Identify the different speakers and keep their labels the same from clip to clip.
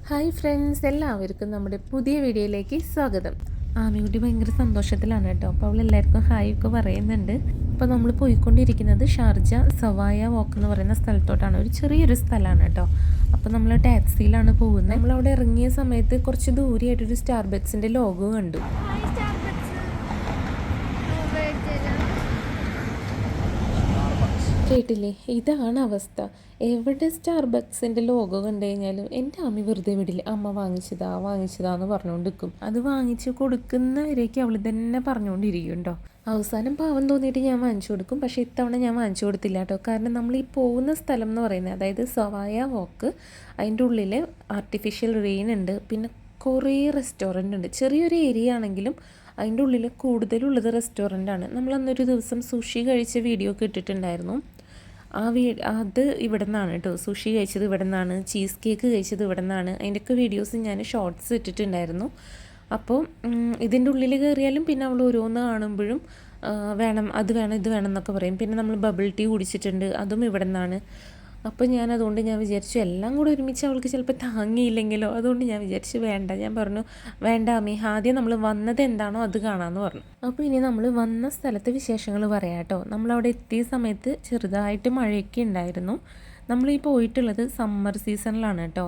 Speaker 1: Hi friends, എല്ലാവർക്കും നമ്മുടെ പുതിയ വീഡിയോയിലേക്ക് സ്വാഗതം. ആമിക്കുട്ടി ഭയങ്കര സന്തോഷത്തിലാണ് കേട്ടോ. അപ്പോൾ അവൾ എല്ലാവർക്കും ഹായ് ഒക്കെ പറയുന്നുണ്ട്. അപ്പോൾ നമ്മൾ പോയിക്കൊണ്ടിരിക്കുന്നത് ഷാർജ സവായ വാക്ക് എന്ന് പറയുന്ന സ്ഥലത്തോട്ടാണ്. ഒരു ചെറിയൊരു സ്ഥലമാണ് കേട്ടോ. അപ്പോൾ നമ്മൾ ടാക്സിയിലാണ് പോകുന്നത്. നമ്മളവിടെ ഇറങ്ങിയ സമയത്ത് കുറച്ച് ദൂരെയായിട്ടൊരു സ്റ്റാർബക്സിൻ്റെ ലോഗോ കണ്ടു. കേട്ടില്ലേ, ഇതാണ് അവസ്ഥ. എവിടെ സ്റ്റാർബക്സിൻ്റെ ലോഗോ കണ്ടു കഴിഞ്ഞാലും എൻ്റെ അമ്മ വെറുതെ വിടില്ല. അമ്മ വാങ്ങിച്ചതാന്ന് പറഞ്ഞുകൊണ്ടിരിക്കും. അത് വാങ്ങിച്ച് കൊടുക്കുന്നവരേക്ക് അവൾ തന്നെ പറഞ്ഞുകൊണ്ടിരിക്കും കേട്ടോ. അവസാനം പാവം തോന്നിയിട്ട് ഞാൻ വാങ്ങിച്ചു കൊടുക്കും. പക്ഷേ ഇത്തവണ ഞാൻ വാങ്ങിച്ചു കൊടുത്തില്ല കേട്ടോ. കാരണം നമ്മൾ ഈ പോകുന്ന സ്ഥലം എന്ന് പറയുന്നത്, അതായത് സവായ വാക്ക്, അതിൻ്റെ ഉള്ളിൽ ആർട്ടിഫിഷ്യൽ റെയിൻ ഉണ്ട്. പിന്നെ കുറേ റെസ്റ്റോറൻ്റ് ഉണ്ട്. ചെറിയൊരു ഏരിയ ആണെങ്കിലും അതിൻ്റെ ഉള്ളിൽ കൂടുതലുള്ളത് റെസ്റ്റോറൻ്റാണ്. നമ്മൾ അന്നൊരു ദിവസം സുഷി കഴിച്ച വീഡിയോ ഒക്കെ ഇട്ടിട്ടുണ്ടായിരുന്നു. അത് ഇവിടെ നിന്നാണ് കേട്ടോ. സുഷി കഴിച്ചത് ഇവിടെ നിന്നാണ്, ചീസ് കേക്ക് കഴിച്ചത് ഇവിടെ നിന്നാണ്. അതിൻ്റെയൊക്കെ വീഡിയോസ് ഞാൻ ഷോർട്സ് ഇട്ടിട്ടുണ്ടായിരുന്നു. അപ്പോൾ ഇതിൻ്റെ ഉള്ളിൽ കയറിയാലും പിന്നെ അവൾ ഓരോന്ന് കാണുമ്പോഴും വേണം, അത് വേണം, ഇത് വേണം എന്നൊക്കെ പറയും. പിന്നെ നമ്മൾ ബബിൾ ടീ കുടിച്ചിട്ടുണ്ട്, അതും ഇവിടെ നിന്നാണ്. അപ്പോൾ അതുകൊണ്ട് ഞാൻ വിചാരിച്ചു എല്ലാം കൂടെ ഒരുമിച്ച് അവൾക്ക് ചിലപ്പോൾ താങ്ങിയില്ലെങ്കിലോ. അതുകൊണ്ട് ഞാൻ വിചാരിച്ചു വേണ്ട. ഞാൻ പറഞ്ഞു വേണ്ട അമ്മി, ആദ്യം നമ്മൾ വന്നത് എന്താണോ അത് കാണാമെന്ന് പറഞ്ഞു. അപ്പോൾ ഇനി നമ്മൾ വന്ന സ്ഥലത്തെ വിശേഷങ്ങൾ പറയാം കേട്ടോ. നമ്മളവിടെ എത്തിയ സമയത്ത് ചെറുതായിട്ട് മഴയൊക്കെ ഉണ്ടായിരുന്നു. നമ്മളീ പോയിട്ടുള്ളത് സമ്മർ സീസണിലാണ് കേട്ടോ.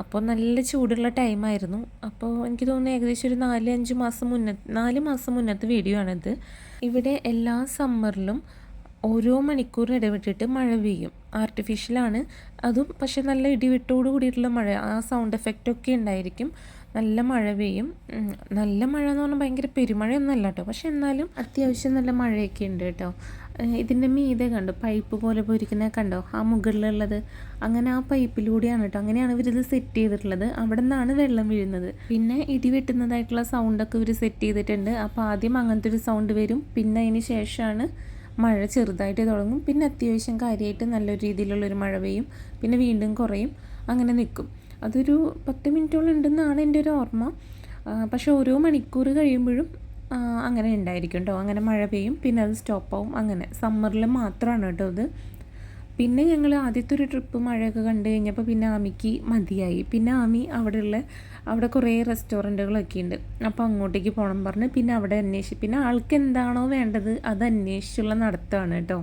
Speaker 1: അപ്പോൾ നല്ല ചൂടുള്ള ടൈമായിരുന്നു. അപ്പോൾ എനിക്ക് തോന്നുന്നു ഏകദേശം ഒരു 4 മാസം മുന്നത്തെ വീഡിയോ ആണിത്. ഇവിടെ എല്ലാ സമ്മറിലും ഓരോ മണിക്കൂറിന് ഇടവിട്ടിട്ട് മഴ പെയ്യും. ആർട്ടിഫിഷ്യലാണ് അതും, പക്ഷെ നല്ല ഇടിവെട്ടോട് കൂടിയിട്ടുള്ള മഴ. ആ സൗണ്ട് എഫക്റ്റൊക്കെ ഉണ്ടായിരിക്കും. നല്ല മഴ പെയ്യും. നല്ല മഴ എന്ന് പറഞ്ഞാൽ ഭയങ്കര പെരുമഴയൊന്നും അല്ല കേട്ടോ. പക്ഷെ എന്നാലും അത്യാവശ്യം നല്ല മഴയൊക്കെ ഉണ്ട് കേട്ടോ. ഇതിൻ്റെ മീതെ കണ്ടോ പൈപ്പ് പോലെ പോയിരിക്കുന്നത് കണ്ടോ, ആ മുകളിലുള്ളത്. അങ്ങനെ ആ പൈപ്പിലൂടെയാണ് കേട്ടോ, അങ്ങനെയാണ് ഇവരിത് സെറ്റ് ചെയ്തിട്ടുള്ളത്. അവിടെ നിന്നാണ് വെള്ളം വീഴുന്നത്. പിന്നെ ഇടിവെട്ടുന്നതായിട്ടുള്ള സൗണ്ടൊക്കെ ഇവർ സെറ്റ് ചെയ്തിട്ടുണ്ട്. അപ്പോൾ ആദ്യം അങ്ങനത്തെ ഒരു സൗണ്ട് വരും. പിന്നെ അതിന് ശേഷമാണ് മഴ ചെറുതായിട്ട് തുടങ്ങും. പിന്നെ അത്യാവശ്യം കാര്യമായിട്ട് നല്ലൊരു രീതിയിലുള്ളൊരു മഴ പെയ്യും. പിന്നെ വീണ്ടും കുറയും, അങ്ങനെ നിൽക്കും. അതൊരു 10 മിനിറ്റോളം ഉണ്ടെന്നാണ് എൻ്റെ ഒരു ഓർമ്മ. പക്ഷേ ഓരോ മണിക്കൂർ കഴിയുമ്പോഴും അങ്ങനെ ഉണ്ടായിരിക്കും കേട്ടോ. അങ്ങനെ മഴ പെയ്യും, പിന്നെ അത് സ്റ്റോപ്പാവും. അങ്ങനെ സമ്മറിൽ മാത്രമാണ് കേട്ടോ ഇത്. പിന്നെ ഞങ്ങൾ ആദ്യത്തെ ഒരു ട്രിപ്പ് മഴയൊക്കെ കണ്ടു കഴിഞ്ഞപ്പോൾ പിന്നെ ആമിക്ക് മതിയായി. പിന്നെ ആമി അവിടെ കുറേ റെസ്റ്റോറൻറ്റുകളൊക്കെ ഉണ്ട്. അപ്പോൾ അങ്ങോട്ടേക്ക് പോകണം പറഞ്ഞ് പിന്നെ അവിടെ പിന്നെ ആൾക്ക് എന്താണോ വേണ്ടത് അത് അന്വേഷിച്ചുള്ള നടത്തമാണ് കേട്ടോ.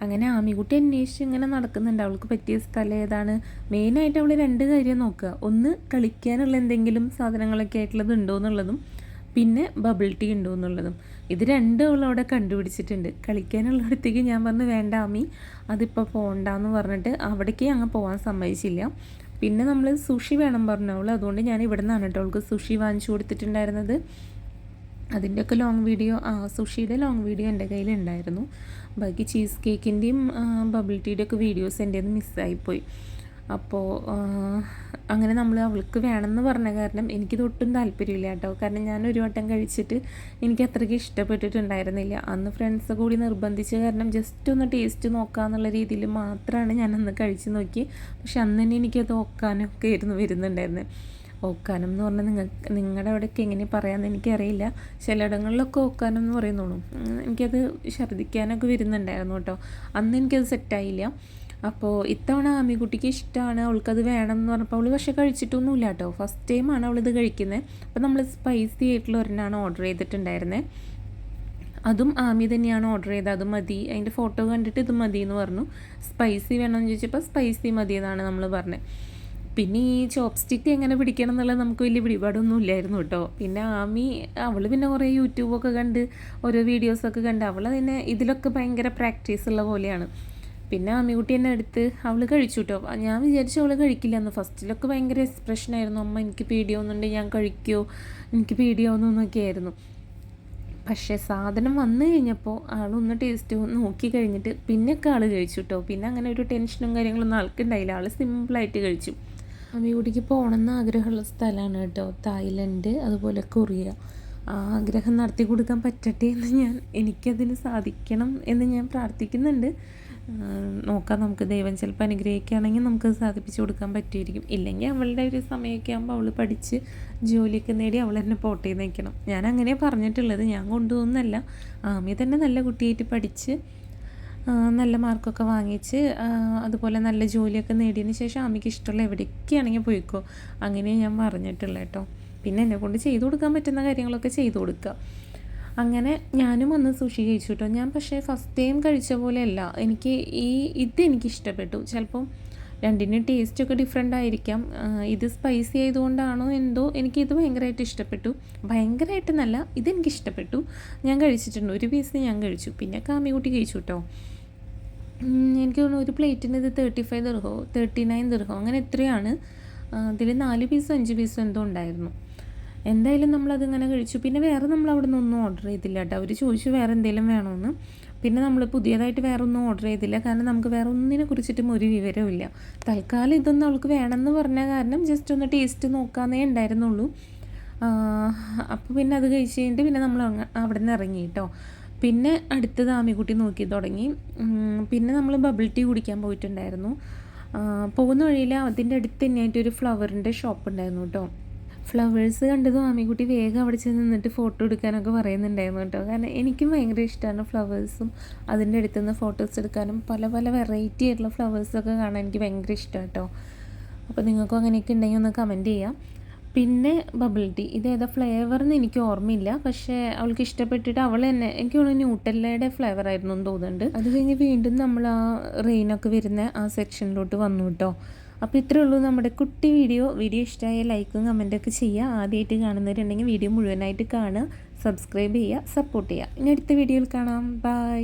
Speaker 1: അങ്ങനെ ആമിക്കുട്ടി അന്വേഷിച്ച് ഇങ്ങനെ നടക്കുന്നുണ്ട്. അവൾക്ക് പറ്റിയ സ്ഥലം ഏതാണ്. മെയിനായിട്ട് അവൾ 2 കാര്യം നോക്കുക. ഒന്ന്, കളിക്കാനുള്ള എന്തെങ്കിലും സാധനങ്ങളൊക്കെ ആയിട്ടുള്ളത് ഉണ്ടോ എന്നുള്ളതും, പിന്നെ ബബിൾ ടീ ഉണ്ടോ എന്നുള്ളതും. ഇത് രണ്ടും അവൾ അവിടെ കണ്ടുപിടിച്ചിട്ടുണ്ട്. കളിക്കാനുള്ളിടത്തേക്ക് ഞാൻ പറഞ്ഞു വേണ്ട ആമി, അതിപ്പോൾ പോകണ്ടെന്ന് പറഞ്ഞിട്ട് അവിടേക്ക് അങ്ങ് പോകാൻ സമ്മതിച്ചില്ല. പിന്നെ നമ്മൾ സുഷി വേണം പറഞ്ഞു അവൾ. അതുകൊണ്ട് ഞാൻ ഇവിടെ നിന്നാണ് കേട്ടോ അവൾക്ക് സുഷി വാങ്ങിച്ചു കൊടുത്തിട്ടുണ്ടായിരുന്നത്. അതിൻ്റെയൊക്കെ സുഷിയുടെ ലോങ് വീഡിയോ എൻ്റെ കയ്യിലുണ്ടായിരുന്നു. ബാക്കി ചീസ് കേക്കിൻ്റെയും ബബിൾ ടീയുടെയൊക്കെ വീഡിയോസ് എൻ്റെ മിസ്സായിപ്പോയി. അപ്പോൾ അങ്ങനെ നമ്മൾ അവൾക്ക് വേണമെന്ന് പറഞ്ഞ കാരണം എനിക്കിത് ഒട്ടും താല്പര്യമില്ല കേട്ടോ. കാരണം ഞാൻ ഒരു വട്ടം കഴിച്ചിട്ട് എനിക്ക് അത്രയ്ക്ക് ഇഷ്ടപ്പെട്ടിട്ടുണ്ടായിരുന്നില്ല. അന്ന് ഫ്രണ്ട്സ് കൂടി നിർബന്ധിച്ച കാരണം ജസ്റ്റ് ഒന്ന് ടേസ്റ്റ് നോക്കാമെന്നുള്ള രീതിയിൽ മാത്രമാണ് ഞാൻ അന്ന് കഴിച്ച് നോക്കി. പക്ഷെ അന്ന് തന്നെ എനിക്കത് ഓക്കാനൊക്കെ വരുന്നുണ്ടായിരുന്നത്. ഓക്കാനം എന്ന് പറഞ്ഞാൽ നിങ്ങളുടെ അവിടെയൊക്കെ എങ്ങനെ പറയാമെന്ന് എനിക്കറിയില്ല. ചിലയിടങ്ങളിലൊക്കെ ഓക്കാനം എന്ന് പറയുന്നുള്ളൂ. എനിക്കത് ഛർദ്ദിക്കാനൊക്കെ വരുന്നുണ്ടായിരുന്നു കേട്ടോ. അന്ന് എനിക്കത് സെറ്റായില്ല. അപ്പോൾ ഇത്തവണ ആമിക്കുട്ടിക്ക് ഇഷ്ടമാണ്, അവൾക്കത് വേണം എന്ന് പറഞ്ഞപ്പോൾ അവൾ പക്ഷേ കഴിച്ചിട്ടൊന്നുമില്ല കേട്ടോ. ഫസ്റ്റ് ടൈമാണ് അവളിത് കഴിക്കുന്നത്. അപ്പോൾ നമ്മൾ സ്പൈസി ആയിട്ടുള്ള ഒരെണ്ണമാണ് ഓർഡർ ചെയ്തിട്ടുണ്ടായിരുന്നത്. അതും ആമി തന്നെയാണ് ഓർഡർ ചെയ്തത്. അത് മതി, അതിൻ്റെ ഫോട്ടോ കണ്ടിട്ട് ഇത് മതി എന്ന് പറഞ്ഞു. സ്പൈസി വേണമെന്ന് ചോദിച്ചപ്പോൾ സ്പൈസി മതി എന്നാണ് നമ്മൾ പറഞ്ഞത്. പിന്നെ ഈ ചോപ്പ് സ്റ്റിക്ക് എങ്ങനെ പിടിക്കണം എന്നുള്ളത് നമുക്ക് വലിയ പിടിപാടൊന്നും ഇല്ലായിരുന്നു കേട്ടോ. പിന്നെ അവൾ പിന്നെ കുറേ യൂട്യൂബൊക്കെ കണ്ട് ഓരോ വീഡിയോസൊക്കെ കണ്ട് തന്നെ ഇതിലൊക്കെ ഭയങ്കര പ്രാക്ടീസ് ഉള്ള പോലെയാണ്. പിന്നെ ആമിക്കുട്ടി എന്നെ എടുത്ത് അവൾ കഴിച്ചു കേട്ടോ. ഞാൻ വിചാരിച്ചു അവൾ കഴിക്കില്ല എന്ന്. ഫസ്റ്റിലൊക്കെ ഭയങ്കര എക്സ്പ്രഷനായിരുന്നു. അമ്മ എനിക്ക് പേടിയാവുന്നുണ്ട്, ഞാൻ കഴിക്കുമോ, എനിക്ക് പേടിയാവുന്നൊക്കെ ആയിരുന്നു. പക്ഷേ സാധനം വന്നു കഴിഞ്ഞപ്പോൾ ആളൊന്ന് ടേസ്റ്റ് നോക്കി കഴിഞ്ഞിട്ട് പിന്നെയൊക്കെ ആൾ കഴിച്ചു കേട്ടോ. പിന്നെ അങ്ങനെ ഒരു ടെൻഷനും കാര്യങ്ങളൊന്നും ആൾക്കുണ്ടായില്ല. ആൾ സിമ്പിളായിട്ട് കഴിച്ചു. ആമിക്കുട്ടിക്ക് പോകണമെന്ന് ആഗ്രഹമുള്ള സ്ഥലമാണ് കേട്ടോ തായ്ലൻഡ്, അതുപോലെ കൊറിയ. ആഗ്രഹം നടത്തി കൊടുക്കാൻ പറ്റട്ടെ എന്ന് എനിക്കതിന് സാധിക്കണം എന്ന് ഞാൻ പ്രാർത്ഥിക്കുന്നുണ്ട്. നോക്കാം, നമുക്ക് ദൈവം ചിലപ്പോൾ അനുഗ്രഹിക്കുകയാണെങ്കിൽ നമുക്കത് സാധിപ്പിച്ചു കൊടുക്കാൻ പറ്റുമായിരിക്കും. ഇല്ലെങ്കിൽ അവളുടെ ഒരു സമയമൊക്കെ ആകുമ്പോൾ അവൾ പഠിച്ച് ജോലിയൊക്കെ നേടി അവൾ തന്നെ പോട്ടേ നിൽക്കണം. ഞാൻ അങ്ങനെ പറഞ്ഞിട്ടുള്ളത്, ഞാൻ കൊണ്ടുപോകുന്നല്ല. ആമി തന്നെ നല്ല കുട്ടിയായിട്ട് പഠിച്ച് നല്ല മാർക്കൊക്കെ വാങ്ങിച്ച് അതുപോലെ നല്ല ജോലിയൊക്കെ നേടിയതിന് ശേഷം ആമിക്ക് ഇഷ്ടമുള്ള എവിടേക്കാണെങ്കിൽ പോയിക്കോ, അങ്ങനെ ഞാൻ പറഞ്ഞിട്ടുള്ളത് കേട്ടോ. പിന്നെ എന്നെക്കൊണ്ട് ചെയ്തു കൊടുക്കാൻ പറ്റുന്ന കാര്യങ്ങളൊക്കെ ചെയ്തു കൊടുക്കുക. അങ്ങനെ ഞാനും ഒന്ന് സുഷി കഴിച്ചു കേട്ടോ. ഞാൻ പക്ഷേ ഫസ്റ്റ് ടൈം കഴിച്ച പോലെയല്ല, ഇതെനിക്ക് ഇഷ്ടപ്പെട്ടു. ചിലപ്പം രണ്ടിനും ടേസ്റ്റൊക്കെ ഡിഫറെൻ്റ് ആയിരിക്കാം. ഇത് സ്പൈസി ആയതുകൊണ്ടാണോ എന്തോ എനിക്കിത് ഭയങ്കരമായിട്ട് ഇഷ്ടപ്പെട്ടു. ഭയങ്കരമായിട്ടെന്നല്ല, ഇതെനിക്ക് ഇഷ്ടപ്പെട്ടു. ഞാൻ കഴിച്ചിട്ടുണ്ട്, ഒരു പീസ് ഞാൻ കഴിച്ചു, പിന്നെ കാമിക്കുട്ടി കഴിച്ചു കേട്ടോ. എനിക്ക് തോന്നുന്നു ഒരു പ്ലേറ്റിന് ഇത് 35 ദിർഹമോ 39 ദിർഹമോ അങ്ങനെ എത്രയാണ്. ഇതിൽ 4 പീസോ 5 പീസോ എന്തോ ഉണ്ടായിരുന്നു. എന്തായാലും നമ്മളതിങ്ങനെ കഴിച്ചു. പിന്നെ വേറെ നമ്മൾ അവിടെ നിന്നൊന്നും ഓർഡർ ചെയ്തില്ല കേട്ടോ. അവർ ചോദിച്ചു വേറെ എന്തെങ്കിലും വേണമെന്ന്. പിന്നെ നമ്മൾ പുതിയതായിട്ട് വേറെ ഒന്നും ഓർഡർ ചെയ്തില്ല, കാരണം നമുക്ക് വേറെ ഒന്നിനെ കുറിച്ചിട്ടും ഒരു വിവരമില്ല. തൽക്കാലം ഇതൊന്നും അവൾക്ക് വേണമെന്ന് പറഞ്ഞ കാരണം ജസ്റ്റ് ഒന്ന് ടേസ്റ്റ് നോക്കാമെന്നേ ഉണ്ടായിരുന്നുള്ളൂ. അപ്പോൾ പിന്നെ അത് കഴിച്ച് കഴിഞ്ഞിട്ട് പിന്നെ നമ്മൾ അവിടെ നിന്ന് ഇറങ്ങി കേട്ടോ. പിന്നെ അടുത്തത് ആമിക്കുട്ടി നോക്കി തുടങ്ങി. പിന്നെ നമ്മൾ ബബിൾ ടീ കുടിക്കാൻ പോയിട്ടുണ്ടായിരുന്നു. പോകുന്ന വഴിയിൽ അതിൻ്റെ അടുത്ത് തന്നെയായിട്ടൊരു ഫ്ലവറിൻ്റെ ഷോപ്പ് ഉണ്ടായിരുന്നു കേട്ടോ. ഫ്ലവേഴ്സ് കണ്ടതും ആമിക്കുട്ടി വേഗം അവിടെ ചെന്ന് നിന്നിട്ട് ഫോട്ടോ എടുക്കാനൊക്കെ പറയുന്നുണ്ടായിരുന്നു കേട്ടോ. കാരണം എനിക്കും ഭയങ്കര ഇഷ്ടമാണ് ഫ്ലവേഴ്സും അതിൻ്റെ അടുത്തുനിന്ന് ഫോട്ടോസ് എടുക്കാനും പല പല വെറൈറ്റി ആയിട്ടുള്ള ഫ്ലവേഴ്സൊക്കെ കാണാൻ എനിക്ക് ഭയങ്കര ഇഷ്ടമാണ് കേട്ടോ. അപ്പോൾ നിങ്ങൾക്കും അങ്ങനെയൊക്കെ ഉണ്ടെങ്കിൽ ഒന്ന് കമൻറ്റ് ചെയ്യാം. പിന്നെ ബബിൾ ടീ, ഇതേതാ ഫ്ലേവറെന്ന് എനിക്ക് ഓർമ്മയില്ല, പക്ഷേ അവൾക്ക് ഇഷ്ടപ്പെട്ടിട്ട് അവൾ തന്നെ, എനിക്ക് തോന്നുന്നു ന്യൂട്ടെല്ലയുടെ ഫ്ലേവർ ആയിരുന്നു എന്ന് തോന്നുന്നുണ്ട്. അത് കഴിഞ്ഞ് വീണ്ടും നമ്മൾ ആ റെയിനൊക്കെ വരുന്ന ആ സെക്ഷനിലോട്ട് വന്നു കേട്ടോ. അപ്പോൾ ഇത്രയേ ഉള്ളൂ നമ്മുടെ കുട്ടി വീഡിയോ ഇഷ്ടമായ ലൈക്കും കമൻറ്റൊക്കെ ചെയ്യുക. ആദ്യമായിട്ട് കാണുന്നവരുണ്ടെങ്കിൽ വീഡിയോ മുഴുവനായിട്ട് കാണുക, സബ്സ്ക്രൈബ് ചെയ്യുക, സപ്പോർട്ട് ചെയ്യുക. ഇനി അടുത്ത വീഡിയോയിൽ കാണാം. ബൈ.